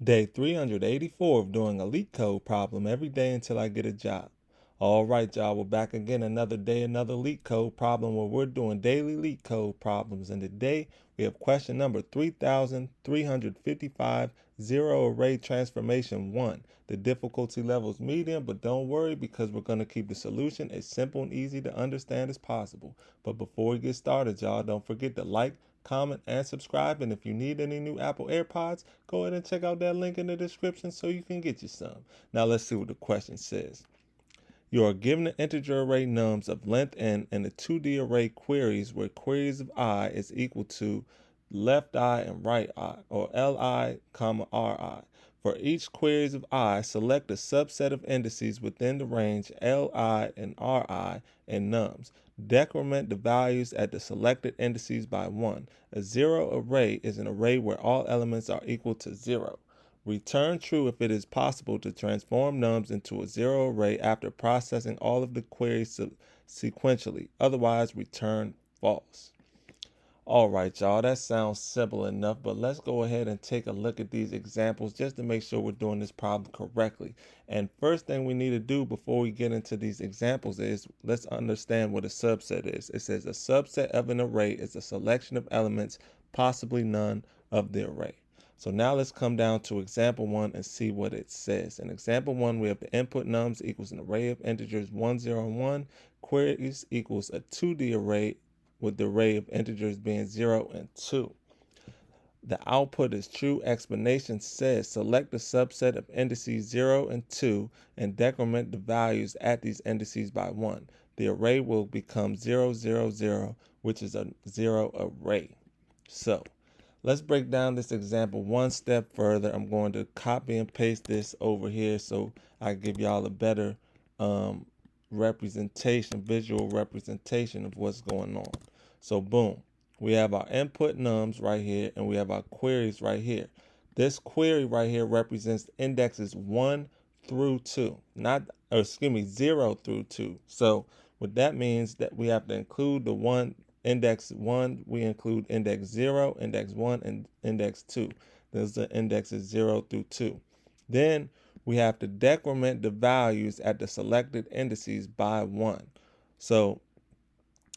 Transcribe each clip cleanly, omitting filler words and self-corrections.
Day 384 of doing a LeetCode problem every day until I get a job. All right, y'all, we're back again another day, another LeetCode problem where we're doing daily LeetCode problems. And today we have question number 3355, zero array transformation 1. The difficulty level is medium, but don't worry because we're going to keep the solution as simple and easy to understand as possible. But before we get started, y'all, don't forget to like, comment, and subscribe. And if you need any new Apple AirPods, go ahead and check out that link in the description so you can get you some. Now let's see what the question says. You are given an integer array nums of length n and a 2D array queries where queries of I is equal to left I and right I, or Li, Ri. For each queries of I, select a subset of indices within the range Li and Ri and nums. Decrement the values at the selected indices by 1. A zero array is an array where all elements are equal to 0. Return true if it is possible to transform nums into a zero array after processing all of the queries sequentially. Otherwise, return false. All right, y'all, that sounds simple enough, but let's go ahead and take a look at these examples just to make sure we're doing this problem correctly. And first thing we need to do before we get into these examples is let's understand what a subset is. It says a subset of an array is a selection of elements, possibly none of the array. So now let's come down to example 1 and see what it says. In example 1, we have the input nums equals an array of integers 1, 0, and 1. Queries equals a 2D array with the array of integers being 0 and 2. The output is true. Explanation says select the subset of indices 0 and 2 and decrement the values at these indices by 1. The array will become 0, 0, 0, which is a zero array. So let's break down this example one step further. I'm going to copy and paste this over here so I give y'all a better visual representation of what's going on. So boom, we have our input nums right here and we have our queries right here. This query right here represents indexes 1 through 2, 0 through 2. So what that means that we have to include the index 1, we include index 0, index 1, and index 2. Those are indexes 0 through 2. Then we have to decrement the values at the selected indices by 1. So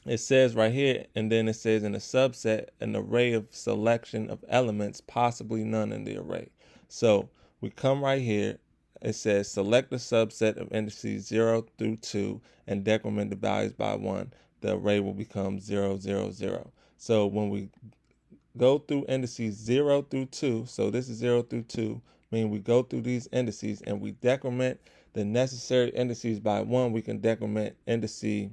it says right here, and then it says in a subset, an array of selection of elements, possibly none in the array. So we come right here, it says select a subset of indices 0 through 2 and decrement the values by 1. The array will become 0, 0, 0. So when we go through indices 0 through 2, so this is 0 through 2, meaning we go through these indices and we decrement the necessary indices by 1, we can decrement indice,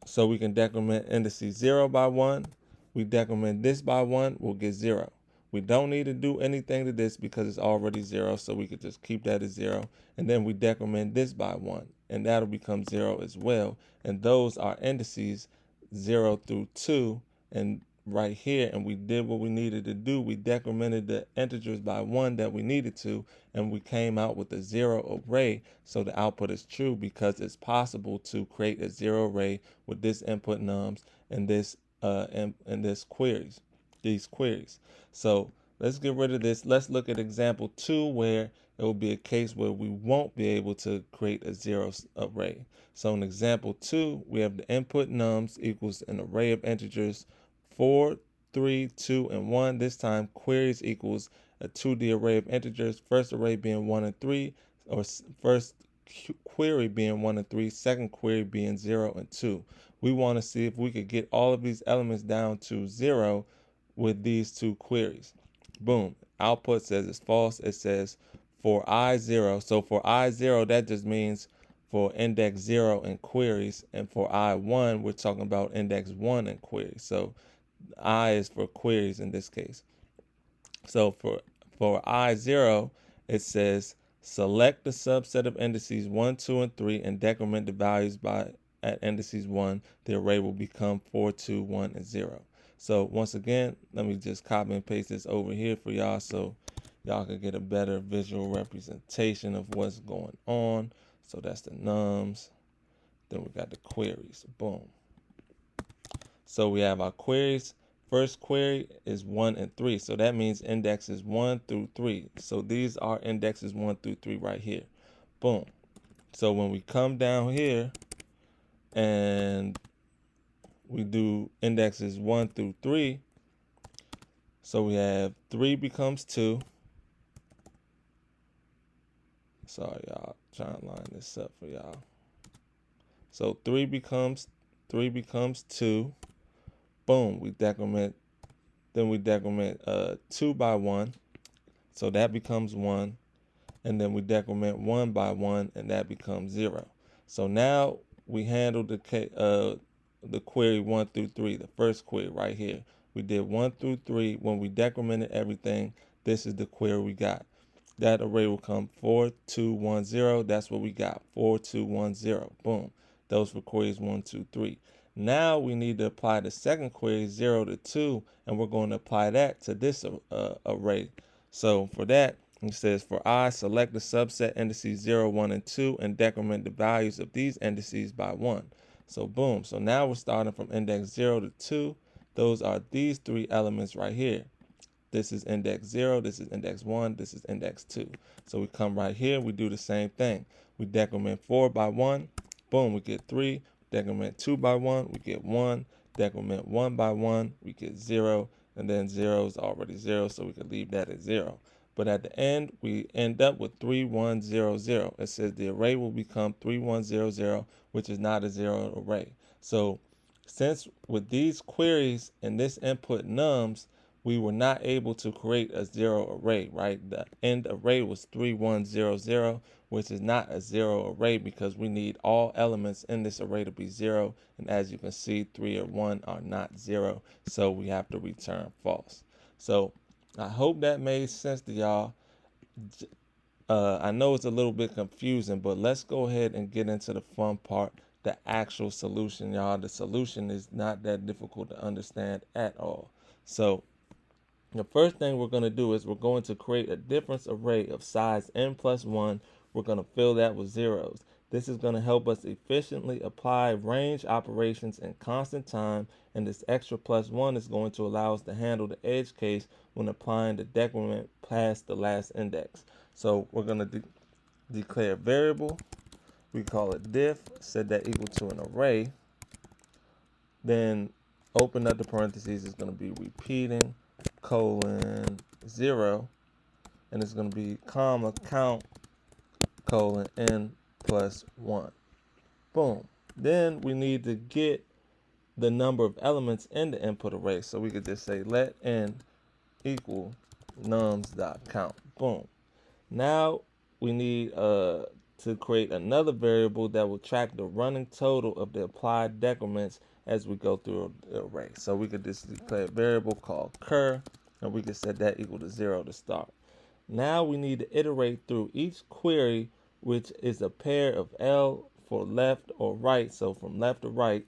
so we can decrement indices 0 by 1. We decrement this by 1, we'll get 0. We don't need to do anything to this because it's already 0, so we could just keep that as 0. And then we decrement this by 1, and that'll become 0 as well. And those are indices 0 through 2, and right here, and we did what we needed to do. We decremented the integers by 1 that we needed to, and we came out with a 0 array. So the output is true because it's possible to create a 0 array with this input nums and this these queries. So let's get rid of this. Let's look at example 2 where it will be a case where we won't be able to create a 0 array. So in example 2, we have the input nums equals an array of integers 4, 3, 2, and 1. This time queries equals a 2D array of integers, first array being 1 and 3, or first query being 1 and 3, second query being 0 and 2. We want to see if we could get all of these elements down to 0 with these two queries. Boom. Output says it's false. It says for I0. So for I0, that just means for index 0 in queries. And for I1, we're talking about index 1 in queries. So I is for queries in this case. So for I0, it says select the subset of indices 1, 2, and 3 and decrement the values at indices 1. The array will become 4, 2, 1, and 0. So once again, let me just copy and paste this over here for y'all so y'all can get a better visual representation of what's going on. So that's the nums. Then we got the queries. Boom. So we have our queries first query is 1 and 3. So that means indexes 1 through 3. So these are indexes 1 through 3 right here. Boom. So when we come down here and we do indexes 1 through 3, so we have 3 becomes 2. Sorry, y'all. Trying to line this up for y'all. So 3 becomes 2. Boom. We decrement. Then we decrement 2 by 1. So that becomes 1. And then we decrement 1 by 1, and that becomes 0. So now we handled the query 1 through 3, the first query right here. We did 1 through 3. When we decremented everything, this is the query we got. That array will come 4, 2, 1, 0. That's what we got, 4, 2, 1, 0. Boom. Those were queries 1, 2, 3. Now we need to apply the second query, 0 to 2, and we're going to apply that to this array. So for that, it says for I, select the subset indices 0, 1, and 2 and decrement the values of these indices by 1. So boom. So now we're starting from index 0 to 2. Those are these 3 elements right here. This is index 0, this is index 1, this is index 2. So we come right here, we do the same thing. We decrement 4 by 1. Boom, we get 3. Decrement 2 by 1, we get 1. Decrement 1 by 1, we get 0. And then 0 is already 0, so we can leave that at 0. But at the end, we end up with 3100. It says the array will become 3100, which is not a 0 array. So since with these queries and this input nums, we were not able to create a 0 array, right? The end array was 3100, which is not a 0 array because we need all elements in this array to be 0. And as you can see, 3 or 1 are not 0. So we have to return false. So I hope that made sense to y'all. I know it's a little bit confusing, but let's go ahead and get into the fun part, the actual solution, y'all. The solution is not that difficult to understand at all. So the first thing we're going to do is we're going to create a difference array of size n plus 1. We're going to fill that with zeros. This is going to help us efficiently apply range operations in constant time, and this extra plus 1 is going to allow us to handle the edge case when applying the decrement past the last index. So we're going to declare a variable. We call it diff, set that equal to an array. Then open up the parentheses, it's going to be repeating, colon 0, and it's going to be comma count colon n plus 1. Boom. Then we need to get the number of elements in the input array. So we could just say let n equal nums.count. Boom. Now we need to create another variable that will track the running total of the applied decrements as we go through the array. So we could just declare a variable called cur, and we could set that equal to 0 to start. Now we need to iterate through each query, which is a pair of L for left or right, so from left to right,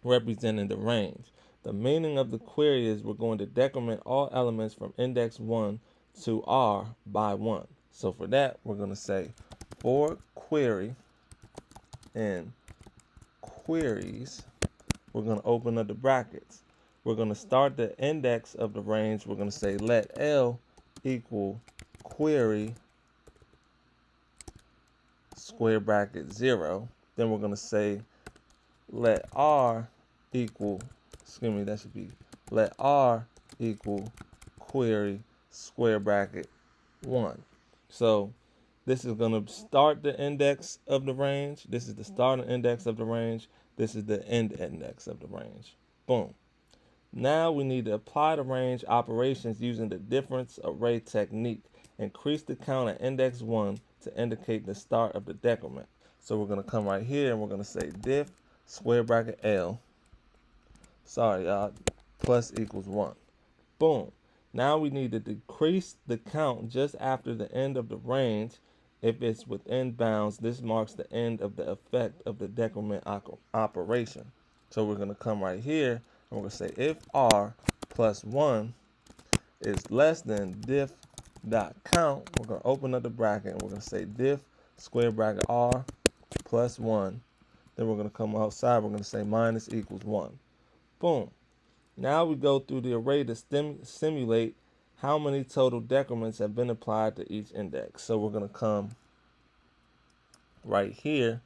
representing the range. The meaning of the query is we're going to decrement all elements from index 1 to R by 1. So for that, we're going to say for query and queries, we're going to open up the brackets. We're going to start the index of the range. We're going to say let L equal query square bracket 0. Then we're going to say let R equal, that should be let R equal query square bracket 1. So this is going to start the index of the range. This is the starting index of the range. This is the end index of the range. Boom. Now we need to apply the range operations using the difference array technique. Increase the count at index 1 to indicate the start of the decrement. So we're going to come right here and we're going to say diff square bracket L, plus equals 1. Boom. Now we need to decrease the count just after the end of the range. If it's within bounds, this marks the end of the effect of the decrement operation. So we're going to come right here and we're going to say if R plus 1 is less than diff.count, we're going to open up the bracket and we're going to say diff square bracket R plus 1. Then we're going to come outside, we're going to say minus equals 1. Boom. Now we go through the array to simulate how many total decrements have been applied to each index. So we're going to come right here,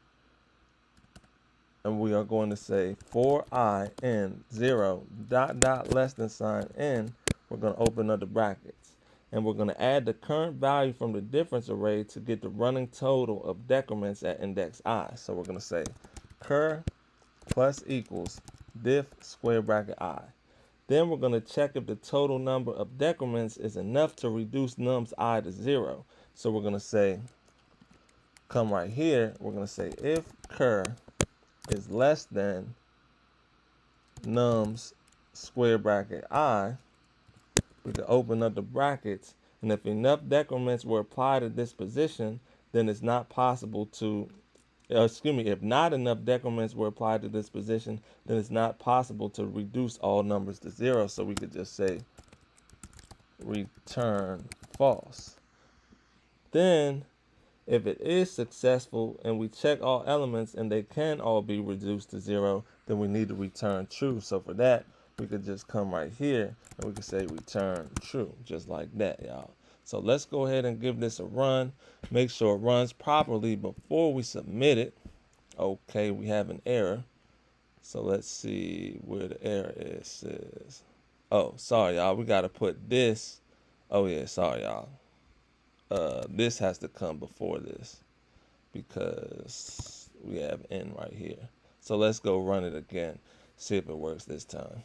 and we are going to say for I in 0 ... less than sign n. We're going to open up the brackets, and we're going to add the current value from the difference array to get the running total of decrements at index I. So we're going to say cur plus equals diff square bracket I. Then we're going to check if the total number of decrements is enough to reduce nums I to 0. So we're going to say, come right here, we're going to say if cur is less than nums square bracket I, we can open up the brackets, and if enough decrements were applied at this position, then it's not possible to, if not enough decrements were applied to this position, then it's not possible to reduce all numbers to 0. So we could just say return false. Then, if it is successful and we check all elements and they can all be reduced to 0, then we need to return true. So for that, we could just come right here and we could say return true, just like that, y'all. So let's go ahead and give this a run. Make sure it runs properly before we submit it. Okay, we have an error. So let's see where the error is. Says, oh, sorry, y'all. We got to put this. Oh, yeah, sorry, y'all. This has to come before this because we have n right here. So let's go run it again. See if it works this time.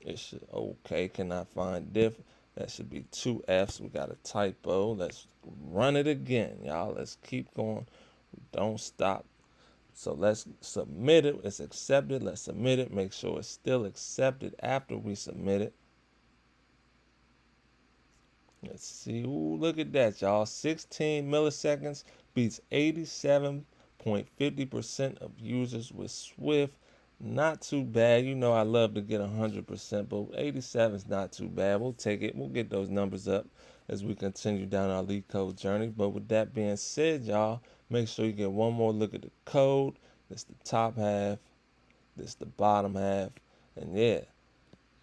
It should. Okay, cannot find diff. That should be 2 F's. We got a typo. Let's run it again, y'all. Let's keep going. Don't stop. So let's submit it. It's accepted. Let's submit it. Make sure it's still accepted after we submit it. Let's see. Ooh, look at that, y'all. 16 milliseconds beats 87.50% of users with Swift. Not too bad. You know I love to get 100%, but 87 is not too bad. We'll take it. We'll get those numbers up as we continue down our LeetCode journey. But with that being said, y'all, make sure you get one more look at the code. This the top half. This the bottom half. And yeah,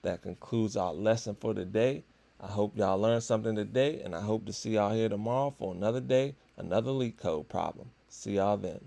that concludes our lesson for today. I hope y'all learned something today, and I hope to see y'all here tomorrow for another day, another LeetCode problem. See y'all then.